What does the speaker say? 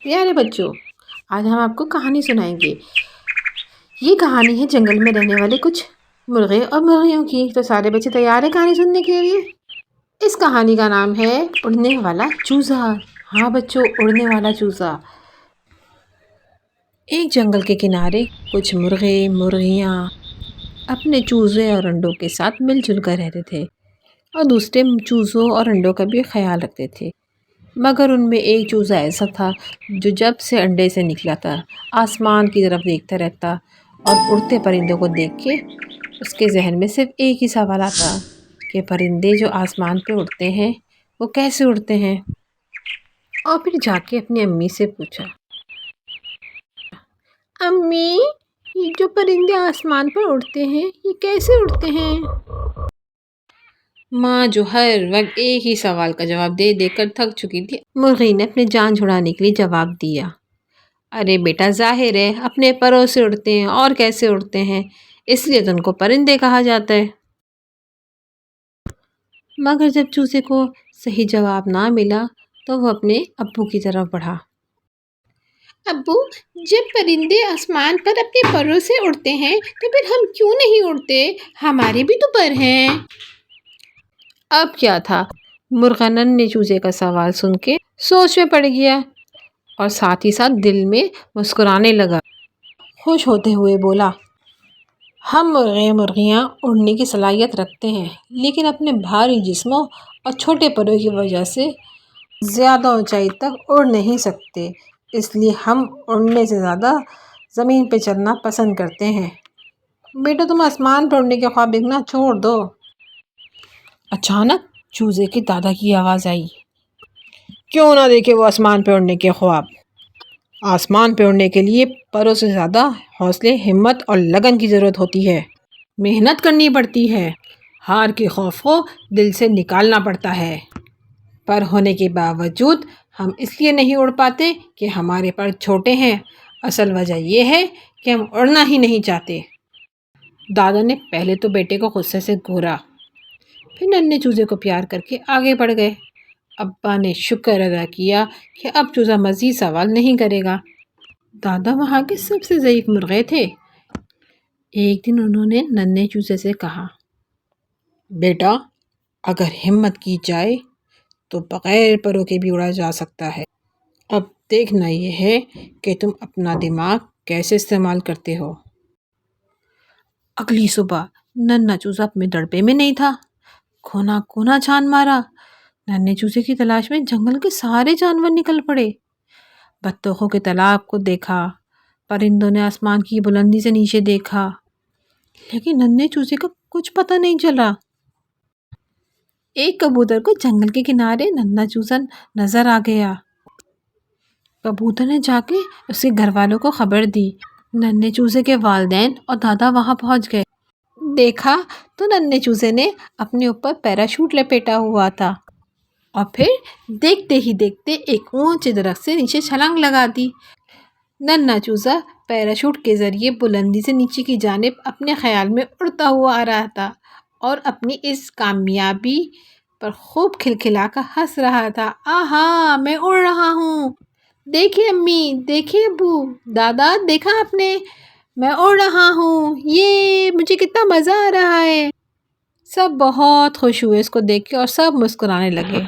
پیارے بچوں، آج ہم آپ کو کہانی سنائیں گے۔ یہ کہانی ہے جنگل میں رہنے والے کچھ مرغے اور مرغیوں کی۔ تو سارے بچے تیار ہیں کہانی سننے کے لیے؟ اس کہانی کا نام ہے اڑنے والا چوزا۔ ہاں بچوں، اڑنے والا چوزا۔ ایک جنگل کے کنارے کچھ مرغے مرغیاں اپنے چوزے اور انڈوں کے ساتھ مل جل کر رہتے تھے اور دوسرے چوزوں اور انڈوں کا بھی خیال رکھتے تھے۔ مگر ان میں ایک چوزا ایسا تھا جو جب سے انڈے سے نکلا تھا آسمان کی طرف دیکھتا رہتا اور اڑتے پرندوں کو دیکھ کے اس کے ذہن میں صرف ایک ہی سوال آتا کہ پرندے جو آسمان پہ اڑتے ہیں وہ کیسے اڑتے ہیں؟ اور پھر جا کے اپنی امی سے پوچھا، امی یہ جو پرندے آسمان پر اڑتے ہیں یہ کیسے اڑتے ہیں؟ ماں جو ہر وقت ایک ہی سوال کا جواب دے دے کر تھک چکی تھی، مرغی نے اپنے جان چھڑانے کے لیے جواب دیا، ارے بیٹا ظاہر ہے اپنے پروں سے اڑتے ہیں، اور کیسے اڑتے ہیں، اس لیے تو ان کو پرندے کہا جاتا ہے۔ مگر جب چوزے کو صحیح جواب نہ ملا تو وہ اپنے ابو کی طرف بڑھا، ابو جب پرندے آسمان پر اپنے پروں سے اڑتے ہیں تو پھر ہم کیوں نہیں اڑتے؟ ہمارے بھی تو پر ہیں۔ اب کیا تھا، مرغا ننھے چوزے کا سوال سن کے سوچ میں پڑ گیا اور ساتھ ہی ساتھ دل میں مسکرانے لگا۔ خوش ہوتے ہوئے بولا، ہم مرغے مرغیاں اڑنے کی صلاحیت رکھتے ہیں لیکن اپنے بھاری جسموں اور چھوٹے پروں کی وجہ سے زیادہ اونچائی تک اڑ نہیں سکتے، اس لیے ہم اڑنے سے زیادہ زمین پہ چلنا پسند کرتے ہیں۔ بیٹا تم آسمان پر اڑنے کے خواب دیکھنا چھوڑ دو۔ اچانک چوزے کے دادا کی آواز آئی، کیوں نہ دیکھے وہ آسمان پہ اڑنے کے خواب؟ آسمان پہ اڑنے کے لیے پروں سے زیادہ حوصلے، ہمت اور لگن کی ضرورت ہوتی ہے، محنت کرنی پڑتی ہے، ہار کے خوف کو دل سے نکالنا پڑتا ہے۔ پر ہونے کے باوجود ہم اس لیے نہیں اڑ پاتے کہ ہمارے پر چھوٹے ہیں، اصل وجہ یہ ہے کہ ہم اڑنا ہی نہیں چاہتے۔ دادا نے پہلے تو بیٹے کو غصے سے گھورا، پھر ننھے چوزے کو پیار کر کے آگے بڑھ گئے۔ ابا نے شکر ادا کیا کہ اب چوزا مزید سوال نہیں کرے گا۔ دادا وہاں کے سب سے ضعیف مرغے تھے۔ ایک دن انہوں نے ننھے چوزے سے کہا، بیٹا اگر ہمت کی جائے تو بغیر پروں کے بھی اڑا جا سکتا ہے، اب دیکھنا یہ ہے کہ تم اپنا دماغ کیسے استعمال کرتے ہو۔ اگلی صبح ننھا چوزا اپنے ڈڑپے میں نہیں تھا۔ کونا کونا چھان مارا، ننھے چوزے کی تلاش میں جنگل کے سارے جانور نکل پڑے۔ بطخوں کے تالاب کو دیکھا، پرندوں نے آسمان کی بلندی سے نیچے دیکھا، لیکن ننھے چوزے کا کچھ پتہ نہیں چلا۔ ایک کبوتر کو جنگل کے کنارے ننھا چوزا نظر آ گیا۔ کبوتر نے جا کے اس کے گھر والوں کو خبر دی۔ ننھے چوزے کے والدین اور دادا وہاں پہنچ گئے۔ دیکھا تو ننھے چوزے نے اپنے اوپر پیراشوٹ لپیٹا ہوا تھا اور پھر دیکھتے ہی دیکھتے ایک اونچے درخت سے نیچے چھلانگ لگا دی۔ ننھا چوزا پیراشوٹ کے ذریعے بلندی سے نیچے کی جانب اپنے خیال میں اڑتا ہوا آ رہا تھا اور اپنی اس کامیابی پر خوب کھلکھلا کر ہنس رہا تھا۔ آہا میں اڑ رہا ہوں، دیکھیں امی، دیکھیں ابو، دادا دیکھا آپ نے، میں اڑ رہا ہوں، یہ مجھے کتنا مزہ آ رہا ہے۔ سب بہت خوش ہوئے اس کو دیکھ کے اور سب مسکرانے لگے۔